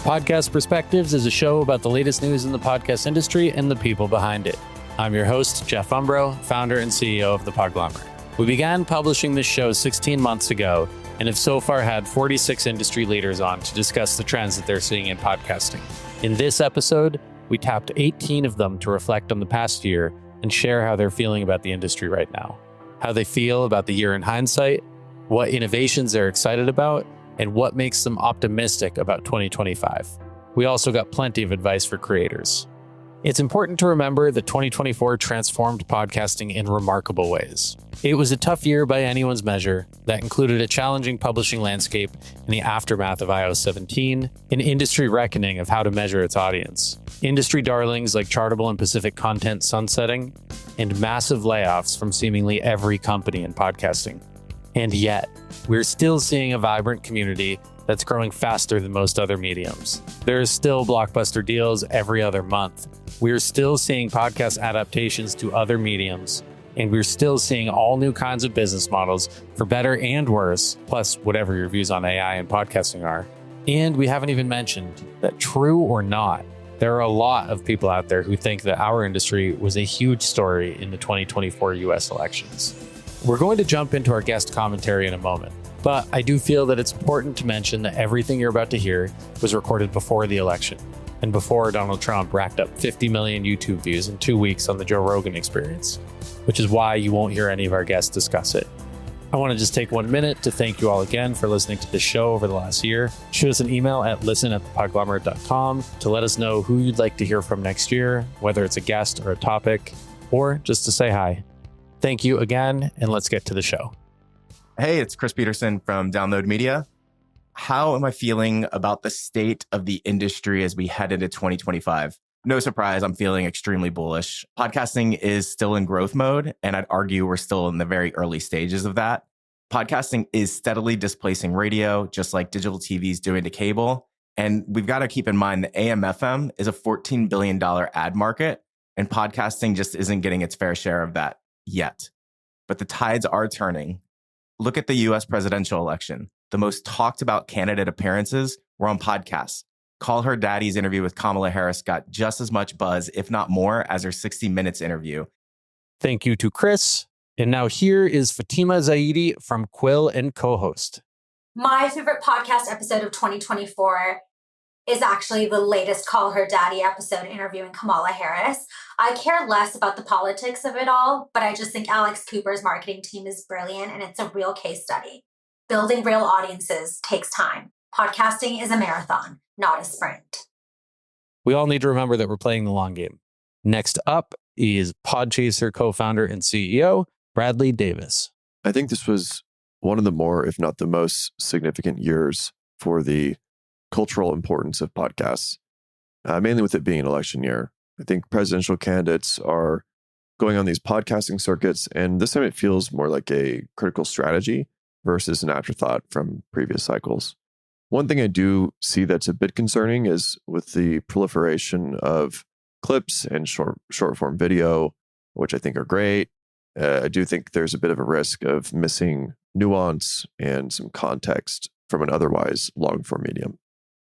Podcast Perspectives is a show about the latest news in the podcast industry and the people behind it. I'm your host, Jeff Umbro, founder and CEO of The Podglomerate. We began publishing this show 16 months ago and have so far had 46 industry leaders on to discuss the trends that they're seeing in podcasting. In this episode, we tapped 18 of them to reflect on the past year and share how they're feeling about the industry right now, how they feel about the year in hindsight, what innovations they're excited about, and what makes them optimistic about 2025. We also got plenty of advice for creators. It's important to remember that 2024 transformed podcasting in remarkable ways. It was a tough year by anyone's measure that included a challenging publishing landscape in the aftermath of iOS 17, an industry reckoning of how to measure its audience, industry darlings like Chartable and Pacific Content sunsetting, and massive layoffs from seemingly every company in podcasting. And yet, we're still seeing a vibrant community that's growing faster than most other mediums. There's still blockbuster deals every other month. We're still seeing podcast adaptations to other mediums, and we're still seeing all new kinds of business models for better and worse, plus whatever your views on AI and podcasting are. And we haven't even mentioned that, true or not, there are a lot of people out there who think that our industry was a huge story in the 2024 US elections. We're going to jump into our guest commentary in a moment, but I do feel that it's important to mention that everything you're about to hear was recorded before the election and before Donald Trump racked up 50 million YouTube views in 2 weeks on the Joe Rogan Experience, which is why you won't hear any of our guests discuss it. I want to just take 1 minute to thank you all again for listening to this show over the last year. Shoot us an email at listen@thepodglomerate.com to let us know who you'd like to hear from next year, whether it's a guest or a topic, or just to say hi. Thank you again, and let's get to the show. Hey, it's Chris Peterson from Download Media. How am I feeling about the state of the industry as we head into 2025? No surprise, I'm feeling extremely bullish. Podcasting is still in growth mode, and I'd argue we're still in the very early stages of that. Podcasting is steadily displacing radio, just like digital TV is doing to cable. And we've got to keep in mind that AM/FM is a $14 billion ad market, and podcasting just isn't getting its fair share of that yet. But the tides are turning. Look at the US presidential election. The most talked about candidate appearances were on podcasts. Call Her Daddy's interview with Kamala Harris got just as much buzz, if not more, as her 60 Minutes interview. Thank you to Chris. And now here is Fatima Zaidi from Quill and CoHost. My favorite podcast episode of 2024 is actually the latest Call Her Daddy episode interviewing Kamala Harris. I care less about the politics of it all, but I just think Alex Cooper's marketing team is brilliant, and it's a real case study. Building real audiences takes time. Podcasting is a marathon, not a sprint. We all need to remember that we're playing the long game. Next up is Podchaser co-founder and CEO, Bradley Davis. I think this was one of the more, if not the most significant years for the cultural importance of podcasts, mainly with it being an election year. I think presidential candidates are going on these podcasting circuits, and this time it feels more like a critical strategy versus an afterthought from previous cycles. One thing I do see that's a bit concerning is with the proliferation of clips and short form video, which I think are great. I do think there's a bit of a risk of missing nuance and some context from an otherwise long form medium.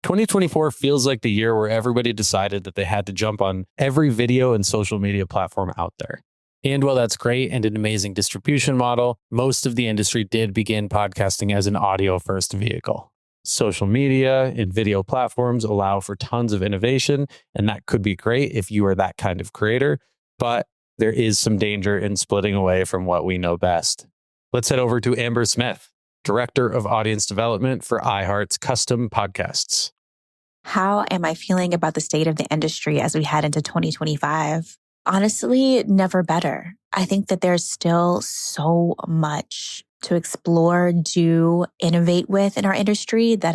2024 feels like the year where everybody decided that they had to jump on every video and social media platform out there. And while that's great and an amazing distribution model, most of the industry did begin podcasting as an audio-first vehicle. Social media and video platforms allow for tons of innovation, and that could be great if you are that kind of creator, but there is some danger in splitting away from what we know best. Let's head over to Amber Smith, Director of Audience Development for iHeart's Custom Podcasts. How am I feeling about the state of the industry as we head into 2025? Honestly, never better. I think that there's still so much to explore, do, innovate with in our industry that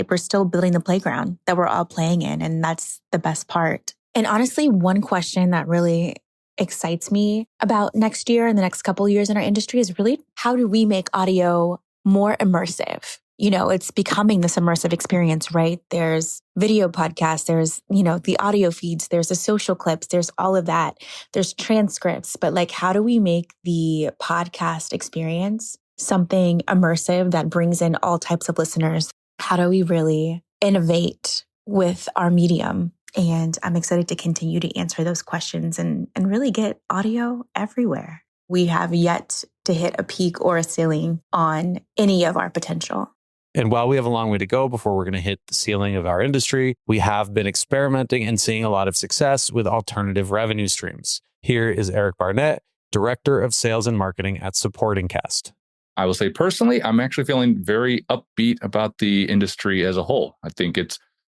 we're still building the playground that we're all playing in, and that's the best part. And honestly, one question that really excites me about next year and the next couple of years in our industry is really how do we make audio more immersive? You know, it's becoming this immersive experience, right? There's video podcasts, there's, the audio feeds, there's the social clips, there's all of that. There's transcripts, but like, how do we make the podcast experience something immersive that brings in all types of listeners? How do we really innovate with our medium. And I'm excited to continue to answer those questions and really get audio everywhere. We have yet to hit a peak or a ceiling on any of our potential. And while we have a long way to go before we're going to hit the ceiling of our industry, we have been experimenting and seeing a lot of success with alternative revenue streams. Here is Eric Barnett, Director of Sales and Marketing at Acast. I will say personally, I'm actually feeling very upbeat about the industry as a whole. I think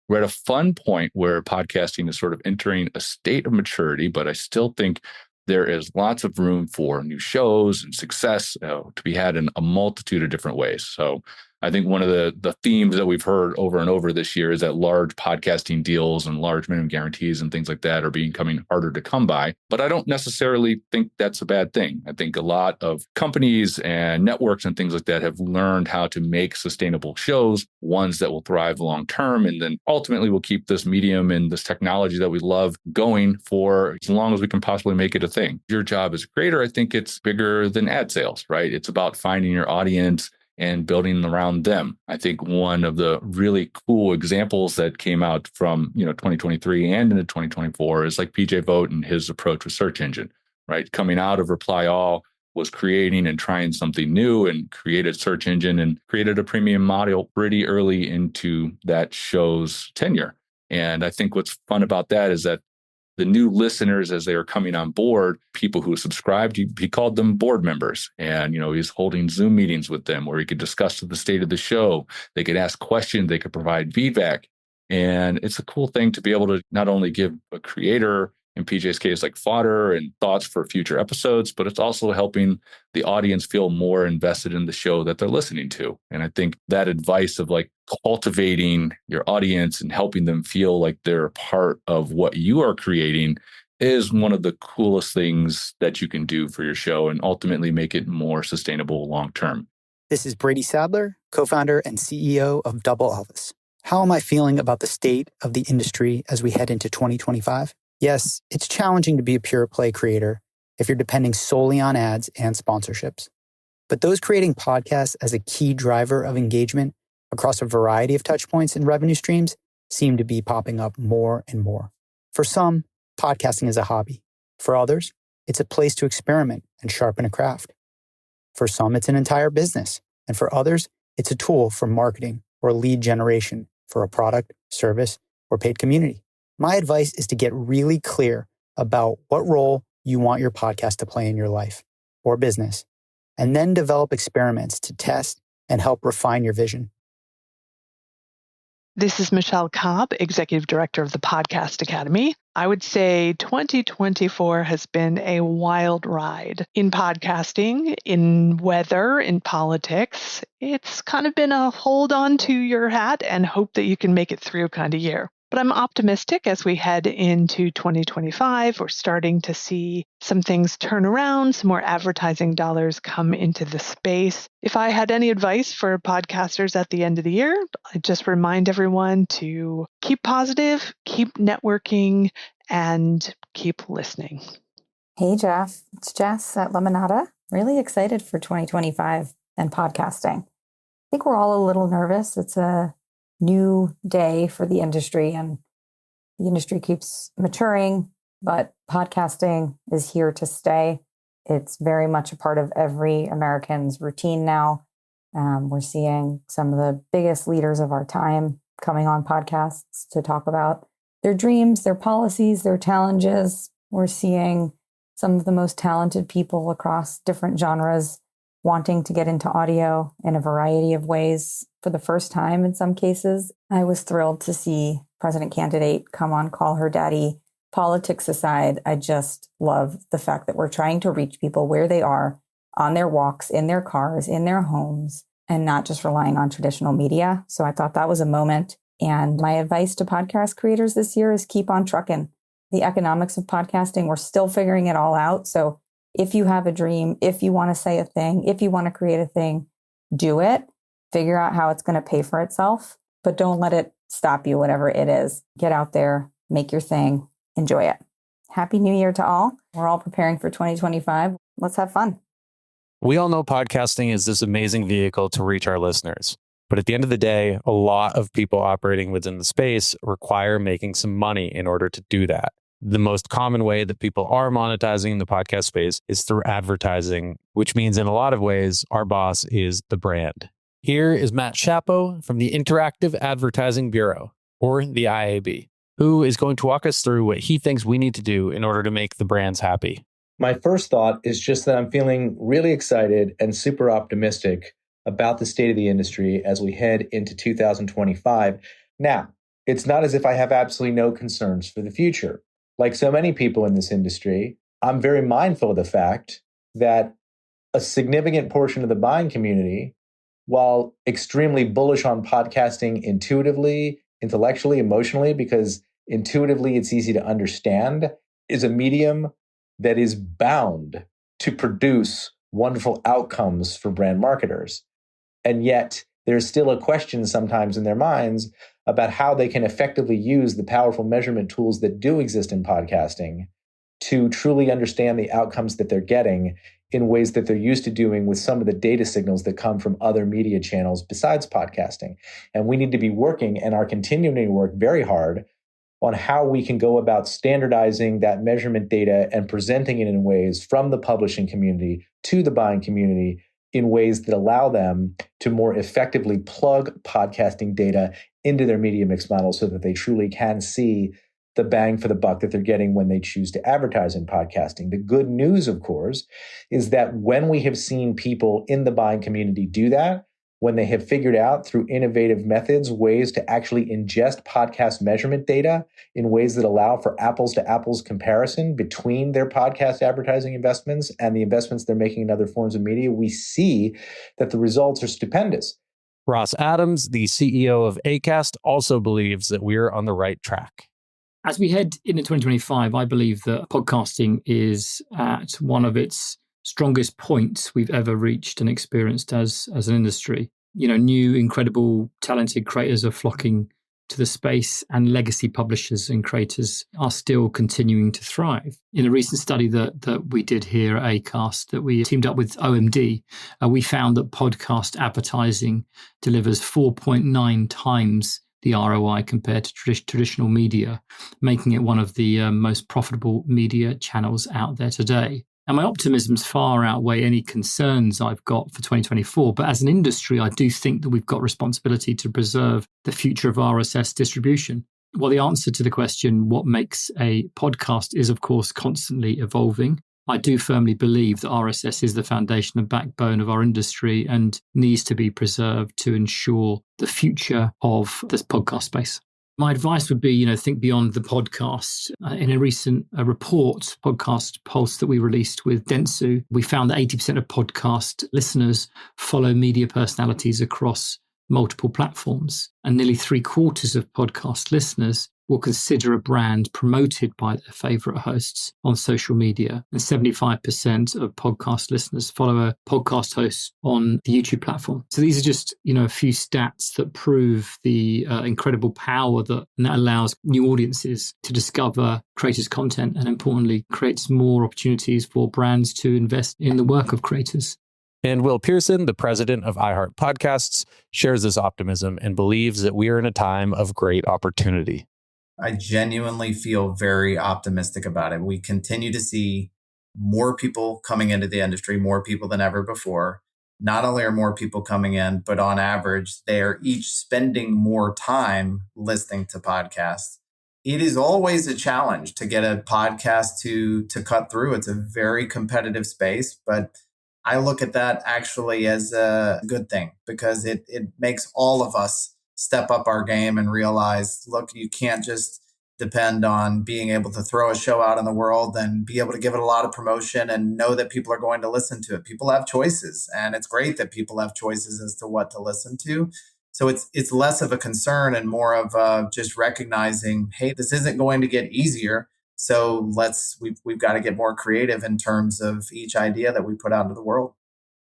we're at a fun point where podcasting is sort of entering a state of maturity, but I still think there is lots of room for new shows and success to be had in a multitude of different ways. So I think one of the themes that we've heard over and over this year is that large podcasting deals and large minimum guarantees and things like that are becoming harder to come by. But I don't necessarily think that's a bad thing. I think a lot of companies and networks and things like that have learned how to make sustainable shows, ones that will thrive long term, and then ultimately will keep this medium and this technology that we love going for as long as we can possibly make it a thing. Your job as a creator, I think it's bigger than ad sales, right? It's about finding your audience and building around them. I think one of the really cool examples that came out from 2023 and into 2024 is like PJ Vogt and his approach with search engine, right? Coming out of Reply All was creating and trying something new and created search engine and created a premium model pretty early into that show's tenure. And I think what's fun about that is that the new listeners, as they were coming on board, people who subscribed, he called them board members. And, he's holding Zoom meetings with them where he could discuss the state of the show. They could ask questions. They could provide feedback. And it's a cool thing to be able to not only give a creator, in PJ's case, like fodder and thoughts for future episodes, but it's also helping the audience feel more invested in the show that they're listening to. And I think that advice of like cultivating your audience and helping them feel like they're a part of what you are creating is one of the coolest things that you can do for your show and ultimately make it more sustainable long term. This is Brady Sadler, co-founder and CEO of Double Elvis. How am I feeling about the state of the industry as we head into 2025? Yes, it's challenging to be a pure play creator if you're depending solely on ads and sponsorships. But those creating podcasts as a key driver of engagement across a variety of touchpoints and revenue streams seem to be popping up more and more. For some, podcasting is a hobby. For others, it's a place to experiment and sharpen a craft. For some, it's an entire business. And for others, it's a tool for marketing or lead generation for a product, service, or paid community. My advice is to get really clear about what role you want your podcast to play in your life or business, and then develop experiments to test and help refine your vision. This is Michele Cobb, Executive Director of the Podcast Academy. I would say 2024 has been a wild ride in podcasting, in weather, in politics. It's kind of been a hold on to your hat and hope that you can make it through kind of year. But I'm optimistic as we head into 2025. We're starting to see some things turn around, some more advertising dollars come into the space. If I had any advice for podcasters at the end of the year, I'd just remind everyone to keep positive, keep networking, and keep listening. Hey, Jeff. It's Jess at Lemonada. Really excited for 2025 and podcasting. I think we're all a little nervous. It's a new day for the industry, and the industry keeps maturing, but podcasting is here to stay. It's very much a part of every American's routine now. We're seeing some of the biggest leaders of our time coming on podcasts to talk about their dreams, their policies, their challenges. We're seeing some of the most talented people across different genres wanting to get into audio in a variety of ways for the first time in some cases. I was thrilled to see president candidate come on Call Her Daddy. Politics aside, I just love the fact that we're trying to reach people where they are on their walks, in their cars, in their homes, and not just relying on traditional media. So I thought that was a moment. And my advice to podcast creators this year is keep on trucking. The economics of podcasting, we're still figuring it all out. So if you have a dream, if you want to say a thing, if you want to create a thing, do it. Figure out how it's going to pay for itself, but don't let it stop you, whatever it is. Get out there, make your thing, enjoy it. Happy New Year to all. We're all preparing for 2025. Let's have fun. We all know podcasting is this amazing vehicle to reach our listeners. But at the end of the day, a lot of people operating within the space require making some money in order to do that. The most common way that people are monetizing the podcast space is through advertising, which means in a lot of ways, our boss is the brand. Here is Matt Shapo from the Interactive Advertising Bureau, or the IAB, who is going to walk us through what he thinks we need to do in order to make the brands happy. My first thought is just that I'm feeling really excited and super optimistic about the state of the industry as we head into 2025. Now, it's not as if I have absolutely no concerns for the future. Like so many people in this industry, I'm very mindful of the fact that a significant portion of the buying community, while extremely bullish on podcasting intuitively, intellectually, emotionally, because intuitively it's easy to understand, is a medium that is bound to produce wonderful outcomes for brand marketers. And yet there's still a question sometimes in their minds about how they can effectively use the powerful measurement tools that do exist in podcasting to truly understand the outcomes that they're getting in ways that they're used to doing with some of the data signals that come from other media channels besides podcasting. And we need to be working and are continuing to work very hard on how we can go about standardizing that measurement data and presenting it in ways from the publishing community to the buying community in ways that allow them to more effectively plug podcasting data into their media mix model so that they truly can see the bang for the buck that they're getting when they choose to advertise in podcasting. The good news, of course, is that when we have seen people in the buying community do that, when they have figured out through innovative methods ways to actually ingest podcast measurement data in ways that allow for apples to apples comparison between their podcast advertising investments and the investments they're making in other forms of media, we see that the results are stupendous. Ross Adams, the CEO of Acast, also believes that we're on the right track. As we head into 2025, I believe that podcasting is at one of its strongest points we've ever reached and experienced as an industry. You know, new, incredible, talented creators are flocking to the space, and legacy publishers and creators are still continuing to thrive. In a recent study that we did here at Acast, that we teamed up with OMD, we found that podcast advertising delivers 4.9 times the ROI compared to traditional media, making it one of the most profitable media channels out there today. And my optimisms far outweigh any concerns I've got for 2024. But as an industry, I do think that we've got responsibility to preserve the future of RSS distribution. Well, the answer to the question, what makes a podcast, is, of course, constantly evolving. I do firmly believe that RSS is the foundation and backbone of our industry and needs to be preserved to ensure the future of this podcast space. My advice would be, think beyond the podcast. In a recent podcast pulse that we released with Dentsu, we found that 80% of podcast listeners follow media personalities across multiple platforms. And nearly 3/4 of podcast listeners will consider a brand promoted by their favorite hosts on social media. And 75% of podcast listeners follow a podcast host on the YouTube platform. So these are just, a few stats that prove the incredible power that allows new audiences to discover creators' content, and importantly, creates more opportunities for brands to invest in the work of creators. And Will Pearson, the president of iHeart Podcasts, shares this optimism and believes that we are in a time of great opportunity. I genuinely feel very optimistic about it. We continue to see more people coming into the industry, more people than ever before. Not only are more people coming in, but on average, they are each spending more time listening to podcasts. It is always a challenge to get a podcast to cut through. It's a very competitive space, but I look at that actually as a good thing, because it makes all of us step up our game and realize, look, you can't just depend on being able to throw a show out in the world and be able to give it a lot of promotion and know that people are going to listen to it. People have choices, and it's great that people have choices as to what to listen to. So it's less of a concern and more of just recognizing, hey, this isn't going to get easier. So we've got to get more creative in terms of each idea that we put out into the world.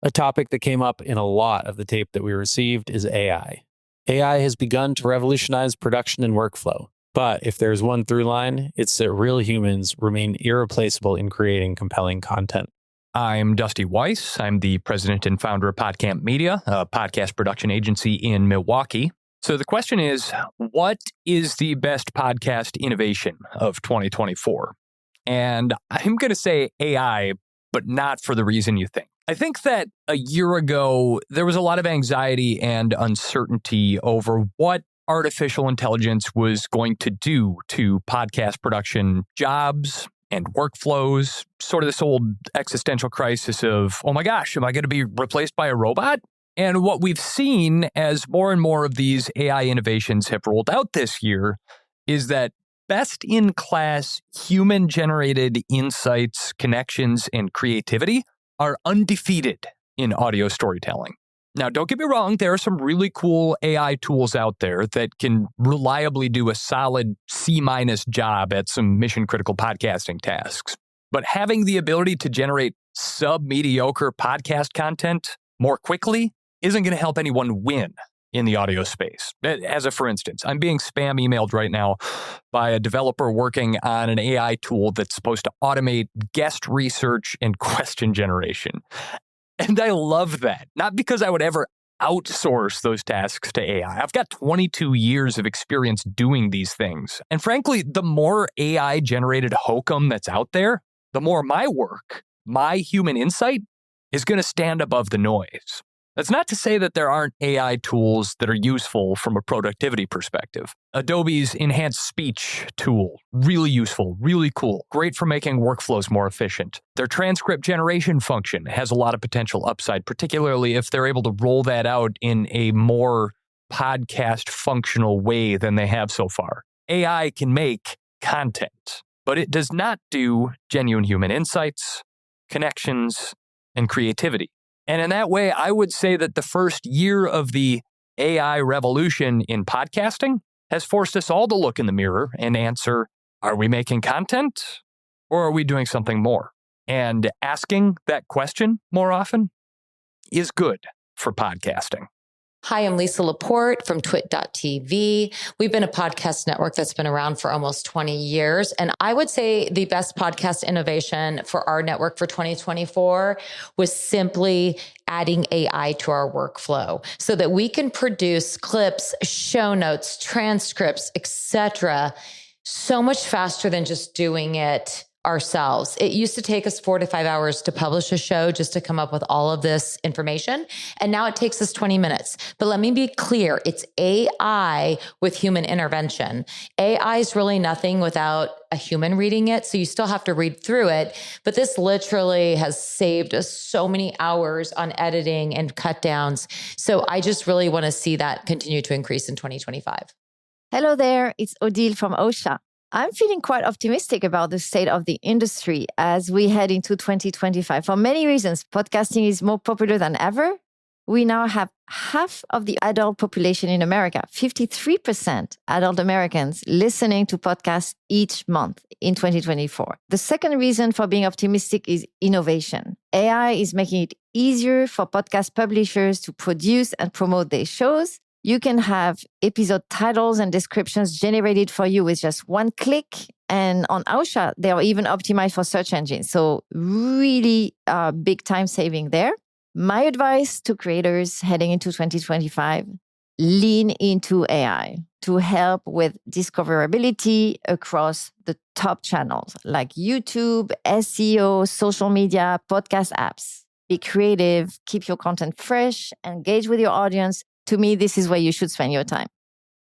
A topic that came up in a lot of the tape that we received is AI. AI has begun to revolutionize production and workflow. But if there's one through line, it's that real humans remain irreplaceable in creating compelling content. I'm Dusty Weis. I'm the president and founder of Podcamp Media, a podcast production agency in Milwaukee. So the question is, what is the best podcast innovation of 2024? And I'm going to say AI, but not for the reason you think. I think that a year ago, there was a lot of anxiety and uncertainty over what artificial intelligence was going to do to podcast production jobs and workflows, sort of this old existential crisis of, oh my gosh, am I going to be replaced by a robot? And what we've seen as more and more of these AI innovations have rolled out this year is that best-in-class human-generated insights, connections, and creativity are undefeated in audio storytelling. Now, don't get me wrong, there are some really cool AI tools out there that can reliably do a solid C- job at some mission-critical podcasting tasks. But having the ability to generate sub-mediocre podcast content more quickly isn't going to help anyone win in the audio space. As a for instance, I'm being spam emailed right now by a developer working on an AI tool that's supposed to automate guest research and question generation. And I love that, not because I would ever outsource those tasks to AI. I've got 22 years of experience doing these things. And frankly, the more AI-generated hokum that's out there, the more my work, my human insight, is going to stand above the noise. That's not to say that there aren't AI tools that are useful from a productivity perspective. Adobe's enhanced speech tool, really useful, really cool, great for making workflows more efficient. Their transcript generation function has a lot of potential upside, particularly if they're able to roll that out in a more podcast functional way than they have so far. AI can make content, but it does not do genuine human insights, connections, and creativity. And in that way, I would say that the first year of the AI revolution in podcasting has forced us all to look in the mirror and answer, are we making content or are we doing something more? And asking that question more often is good for podcasting. Hi, I'm Lisa Laporte from twit.tv. We've been a podcast network that's been around for almost 20 years. And I would say the best podcast innovation for our network for 2024 was simply adding AI to our workflow so that we can produce clips, show notes, transcripts, etc., so much faster than just doing it ourselves. It used to take us 4 to 5 hours to publish a show just to come up with all of this information. And now it takes us 20 minutes. But let me be clear, it's AI with human intervention. AI is really nothing without a human reading it. So you still have to read through it. But this literally has saved us so many hours on editing and cut downs. So I just really want to see that continue to increase in 2025. Hello there, it's Odile from Ausha. I'm feeling quite optimistic about the state of the industry as we head into 2025. For many reasons, podcasting is more popular than ever. We now have half of the adult population in America, 53% adult Americans listening to podcasts each month in 2024. The second reason for being optimistic is innovation. AI is making it easier for podcast publishers to produce and promote their shows. You can have episode titles and descriptions generated for you with just one click. And on Ausha, they are even optimized for search engines. So really big time saving there. My advice to creators heading into 2025, lean into AI to help with discoverability across the top channels like YouTube, SEO, social media, podcast apps. Be creative, keep your content fresh, engage with your audience. To me, this is where you should spend your time.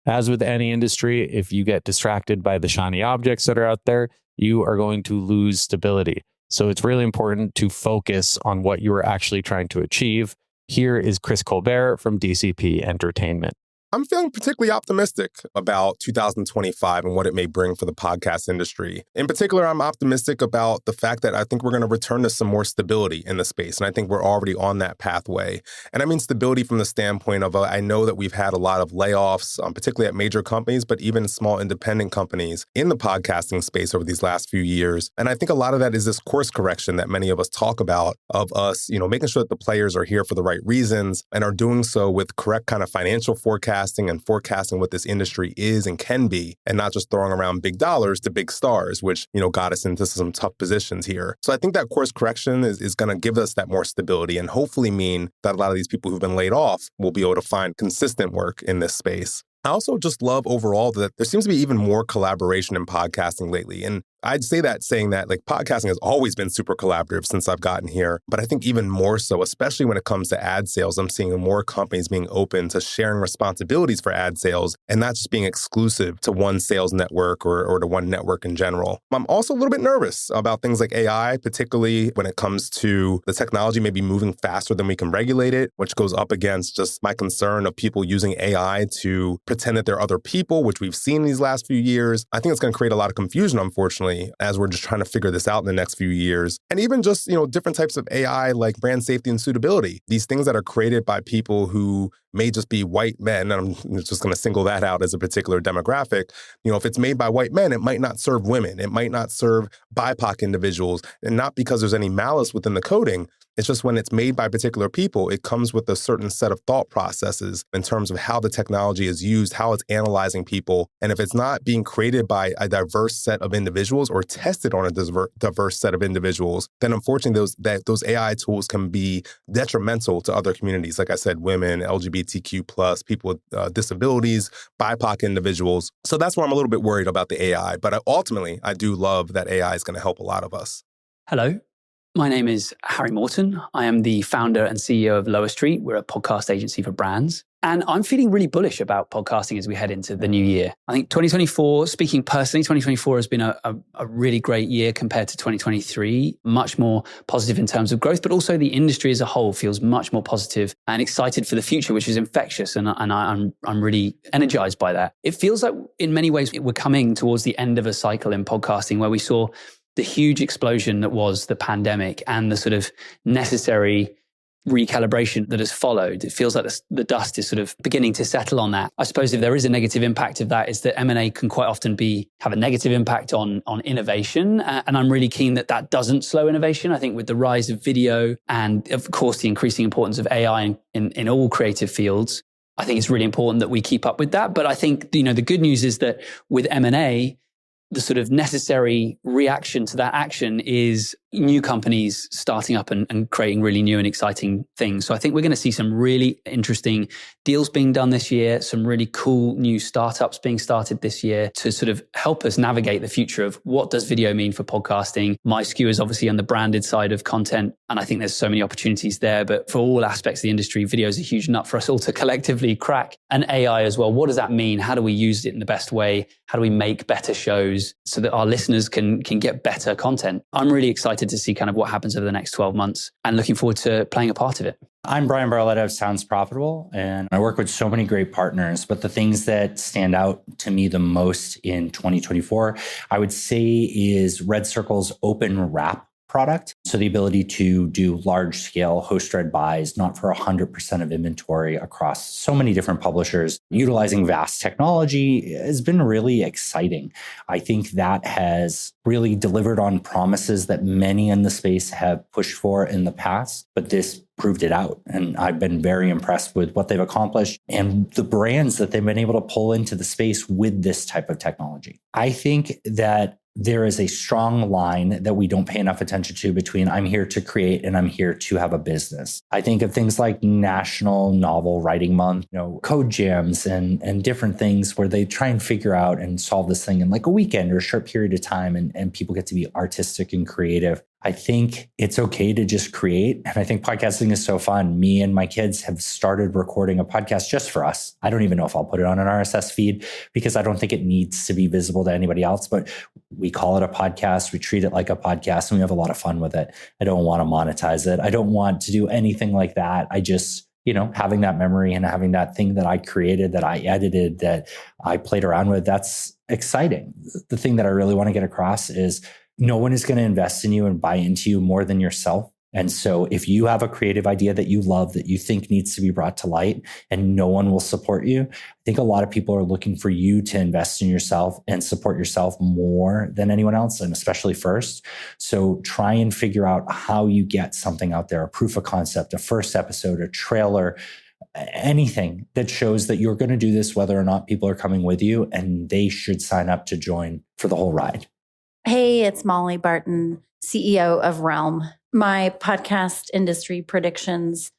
As with any industry, if you get distracted by the shiny objects that are out there, you are going to lose stability. So it's really important to focus on what you are actually trying to achieve. Here is Chris Colbert from DCP Entertainment. I'm feeling particularly optimistic about 2025 and what it may bring for the podcast industry. In particular, I'm optimistic about the fact that I think we're going to return to some more stability in the space. And I think we're already on that pathway. And I mean stability from the standpoint of, I know that we've had a lot of layoffs, particularly at major companies, but even small independent companies in the podcasting space over these last few years. And I think a lot of that is this course correction that many of us talk about of us, making sure that the players are here for the right reasons and are doing so with correct kind of financial forecasts podcasting and forecasting what this industry is and can be, and not just throwing around big dollars to big stars, which, got us into some tough positions here. So I think that course correction is going to give us that more stability and hopefully mean that a lot of these people who've been laid off will be able to find consistent work in this space. I also just love overall that there seems to be even more collaboration in podcasting lately. And I'd say that saying that like podcasting has always been super collaborative since I've gotten here. But I think even more so, especially when it comes to ad sales, I'm seeing more companies being open to sharing responsibilities for ad sales and not just being exclusive to one sales network or to one network in general. I'm also a little bit nervous about things like AI, particularly when it comes to the technology maybe moving faster than we can regulate it, which goes up against just my concern of people using AI to pretend that they're other people, which we've seen these last few years. I think it's going to create a lot of confusion, unfortunately, as we're just trying to figure this out in the next few years. And even just, different types of AI like brand safety and suitability, these things that are created by people who may just be white men, and I'm just going to single that out as a particular demographic. If it's made by white men, it might not serve women. It might not serve BIPOC individuals, and not because there's any malice within the coding. It's just when it's made by particular people, it comes with a certain set of thought processes in terms of how the technology is used, how it's analyzing people. And if it's not being created by a diverse set of individuals or tested on a diverse set of individuals, then unfortunately those AI tools can be detrimental to other communities. Like I said, women, LGBTQ+, people with disabilities, BIPOC individuals. So that's why I'm a little bit worried about the AI. But ultimately, I do love that AI is going to help a lot of us. Hello. My name is Harry Morton. I am the founder and CEO of Lower Street. We're a podcast agency for brands. And I'm feeling really bullish about podcasting as we head into the new year. I think 2024, speaking personally, 2024 has been a really great year compared to 2023, much more positive in terms of growth, but also the industry as a whole feels much more positive and excited for the future, which is infectious. And I'm really energized by that. It feels like in many ways we're coming towards the end of a cycle in podcasting where we saw the huge explosion that was the pandemic and the sort of necessary recalibration that has followed. It feels like the dust is sort of beginning to settle on that. I suppose if there is a negative impact of that, is that M&A can quite often have a negative impact on innovation. And I'm really keen that doesn't slow innovation. I think with the rise of video and of course the increasing importance of AI in all creative fields, I think it's really important that we keep up with that. But I think, the good news is that with M&A, the sort of necessary reaction to that action is new companies starting up and creating really new and exciting things. So I think we're going to see some really interesting deals being done this year, some really cool new startups being started this year to sort of help us navigate the future of what does video mean for podcasting. My skew is obviously on the branded side of content, and I think there's so many opportunities there. But for all aspects of the industry, video is a huge nut for us all to collectively crack. And AI as well. What does that mean? How do we use it in the best way? How do we make better shows so that our listeners can get better content? I'm really excited to see kind of what happens over the next 12 months and looking forward to playing a part of it. I'm Brian Barletta of Sounds Profitable, and I work with so many great partners. But the things that stand out to me the most in 2024, I would say, is Red Circle's Open Wrap product. So the ability to do large scale host-read buys, not for 100% of inventory across so many different publishers, utilizing vast technology has been really exciting. I think that has really delivered on promises that many in the space have pushed for in the past, but this proved it out. And I've been very impressed with what they've accomplished and the brands that they've been able to pull into the space with this type of technology. I think that there is a strong line that we don't pay enough attention to between I'm here to create and I'm here to have a business. I think of things like National Novel Writing Month, code jams and different things where they try and figure out and solve this thing in like a weekend or a short period of time and people get to be artistic and creative. I think it's okay to just create. And I think podcasting is so fun. Me and my kids have started recording a podcast just for us. I don't even know if I'll put it on an RSS feed because I don't think it needs to be visible to anybody else, but we call it a podcast. We treat it like a podcast and we have a lot of fun with it. I don't want to monetize it. I don't want to do anything like that. I just, having that memory and having that thing that I created, that I edited, that I played around with, that's exciting. The thing that I really want to get across is no one is going to invest in you and buy into you more than yourself. And so if you have a creative idea that you love, that you think needs to be brought to light and no one will support you, I think a lot of people are looking for you to invest in yourself and support yourself more than anyone else, and especially first. So try and figure out how you get something out there, a proof of concept, a first episode, a trailer, anything that shows that you're going to do this, whether or not people are coming with you, and they should sign up to join for the whole ride. Hey, it's Molly Barton, CEO of Realm. My podcast industry predictions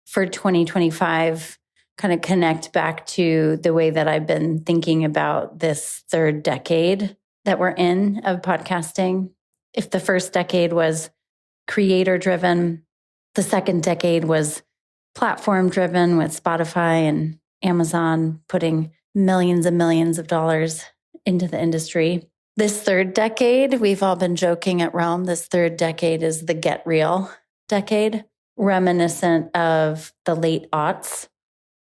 for 2025 kind of connect back to the way that I've been thinking about this third decade that we're in of podcasting. If the first decade was creator driven, the second decade was platform driven with Spotify and Amazon putting millions and millions of dollars into the industry. This third decade, we've all been joking at Realm, this third decade is the get real decade, reminiscent of the late aughts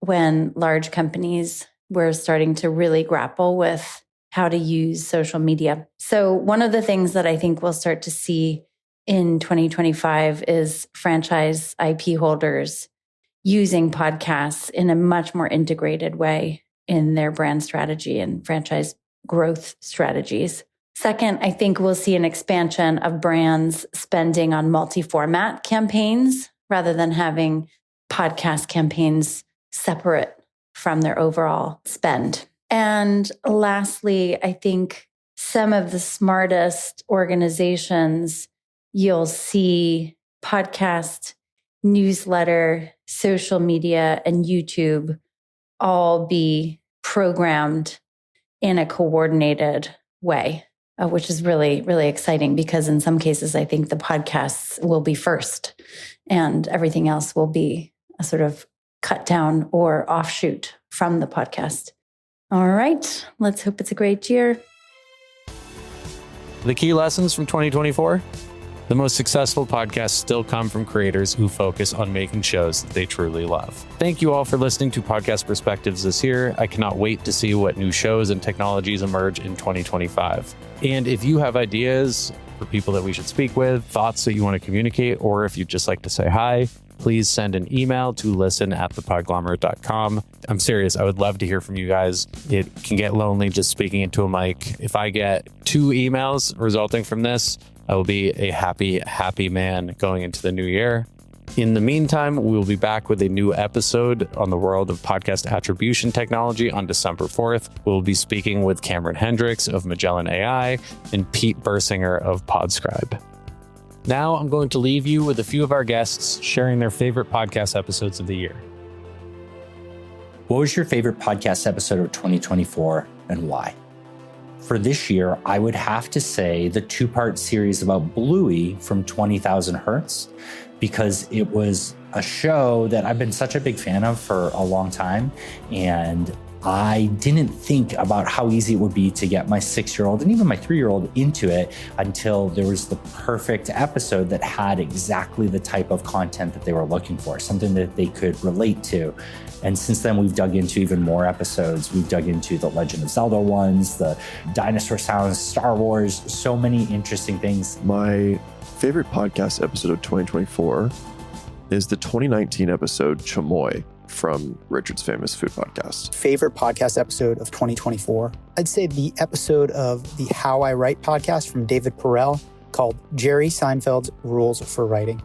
when large companies were starting to really grapple with how to use social media. So one of the things that I think we'll start to see in 2025 is franchise IP holders using podcasts in a much more integrated way in their brand strategy and franchise growth strategies. Second, I think we'll see an expansion of brands spending on multi-format campaigns rather than having podcast campaigns separate from their overall spend. And lastly, I think some of the smartest organizations you'll see podcast, newsletter, social media, and YouTube all be programmed in a coordinated way, which is really, really exciting because in some cases, I think the podcasts will be first and everything else will be a sort of cut down or offshoot from the podcast. All right, let's hope it's a great year. The key lessons from 2024? The most successful podcasts still come from creators who focus on making shows that they truly love. Thank you all for listening to Podcast Perspectives this year. I cannot wait to see what new shows and technologies emerge in 2025. And if you have ideas for people that we should speak with, thoughts that you want to communicate, or if you'd just like to say hi, please send an email to listen@thepodglomerate.com. I'm serious. I would love to hear from you guys. It can get lonely just speaking into a mic. If I get 2 emails resulting from this, I will be a happy, happy man going into the new year. In the meantime, we will be back with a new episode on the world of podcast attribution technology on December 4th. We'll be speaking with Cameron Hendricks of Magellan AI and Pete Bersinger of Podscribe. Now I'm going to leave you with a few of our guests sharing their favorite podcast episodes of the year. What was your favorite podcast episode of 2024 and why? For this year, I would have to say the 2-part series about Bluey from 20,000 Hertz, because it was a show that I've been such a big fan of for a long time. And I didn't think about how easy it would be to get my 6-year-old and even my 3-year-old into it until there was the perfect episode that had exactly the type of content that they were looking for, something that they could relate to. And since then, we've dug into even more episodes. We've dug into the Legend of Zelda ones, the dinosaur sounds, Star Wars, so many interesting things. My favorite podcast episode of 2024 is the 2019 episode Chamoy from Richard's Famous Food Podcast. Favorite podcast episode of 2024? I'd say the episode of the How I Write podcast from David Perell called Jerry Seinfeld's Rules for Writing.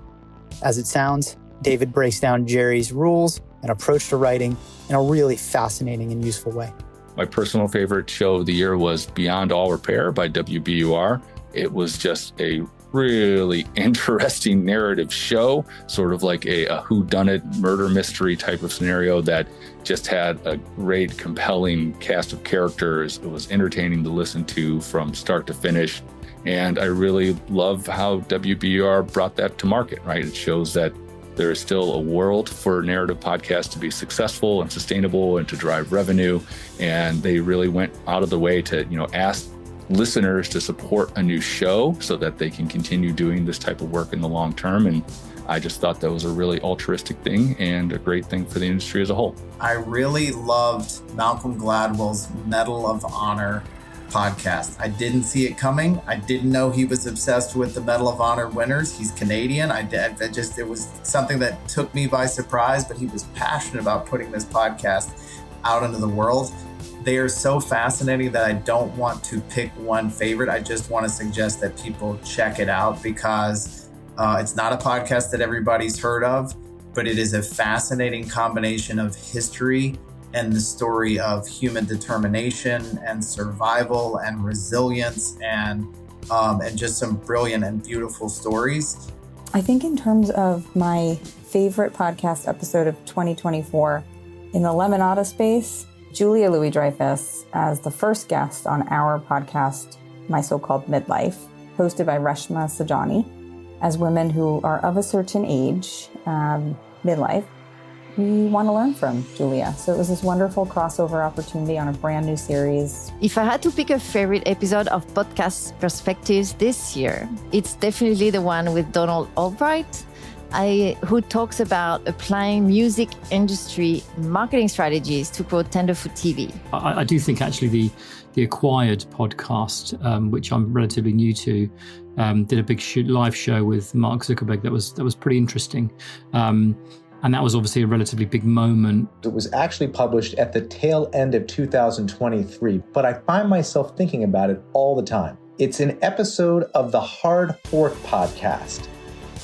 As it sounds, David breaks down Jerry's rules and approach to writing in a really fascinating and useful way. My personal favorite show of the year was Beyond All Repair by WBUR. It was just a really interesting narrative show, sort of like a whodunit murder mystery type of scenario that just had a great, compelling cast of characters. It was entertaining to listen to from start to finish. And I really love how WBUR brought that to market, right? It shows that there is still a world for narrative podcasts to be successful and sustainable and to drive revenue. And they really went out of the way to, ask listeners to support a new show so that they can continue doing this type of work in the long term. And I just thought that was a really altruistic thing and a great thing for the industry as a whole. I really loved Malcolm Gladwell's Medal of Honor podcast. I didn't see it coming. I didn't know he was obsessed with the Medal of Honor winners. He's Canadian. It was something that took me by surprise, but he was passionate about putting this podcast out into the world. They are so fascinating that I don't want to pick one favorite. I just want to suggest that people check it out because it's not a podcast that everybody's heard of. but it is a fascinating combination of history and the story of human determination and survival and resilience and just some brilliant and beautiful stories. I think in terms of my favorite podcast episode of 2024, in the Lemonada space, Julia Louis-Dreyfus as the first guest on our podcast, My So-Called Midlife, hosted by Reshma Sajani, as women who are of a certain age, midlife, we want to learn from Julia. So it was this wonderful crossover opportunity on a brand new series. If I had to pick a favorite episode of Podcast Perspectives this year, it's definitely the one with Donald Albright, who talks about applying music industry marketing strategies to grow Tenderfoot TV. I do think actually the Acquired podcast, which I'm relatively new to, did a big live show with Mark Zuckerberg that was pretty interesting. And that was obviously a relatively big moment. It was actually published at the tail end of 2023, but I find myself thinking about it all the time. It's an episode of the Hard Fork podcast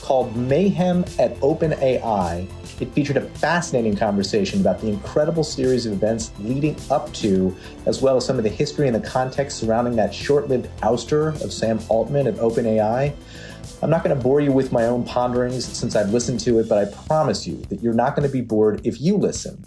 called Mayhem at OpenAI. It featured a fascinating conversation about the incredible series of events leading up to, as well as some of the history and the context surrounding that short-lived ouster of Sam Altman at OpenAI. I'm not going to bore you with my own ponderings since I've listened to it, but I promise you that you're not going to be bored if you listen.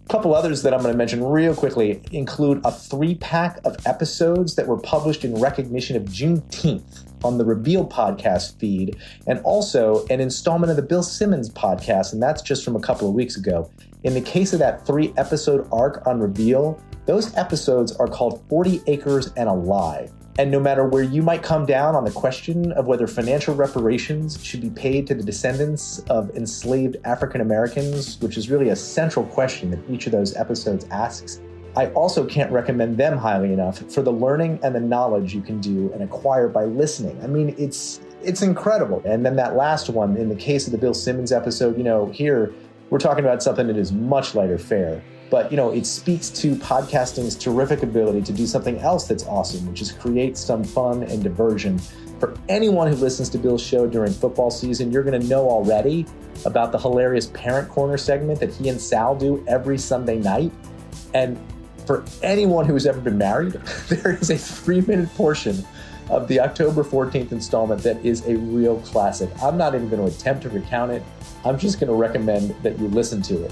A couple others that I'm going to mention real quickly include a 3-pack of episodes that were published in recognition of Juneteenth on the Reveal podcast feed, and also an installment of the Bill Simmons podcast, and that's just from a couple of weeks ago. In the case of that 3-episode arc on Reveal, those episodes are called 40 Acres and a Lie. And no matter where you might come down on the question of whether financial reparations should be paid to the descendants of enslaved African Americans, which is really a central question that each of those episodes asks, I also can't recommend them highly enough for the learning and the knowledge you can do and acquire by listening. I mean, it's incredible. And then that last one, in the case of the Bill Simmons episode, here we're talking about something that is much lighter fare. But, it speaks to podcasting's terrific ability to do something else that's awesome, which is create some fun and diversion. For anyone who listens to Bill's show during football season, you're going to know already about the hilarious Parent Corner segment that he and Sal do every Sunday night. And for anyone who's ever been married, there is a 3-minute portion of the October 14th installment that is a real classic. I'm not even going to attempt to recount it. I'm just going to recommend that you listen to it.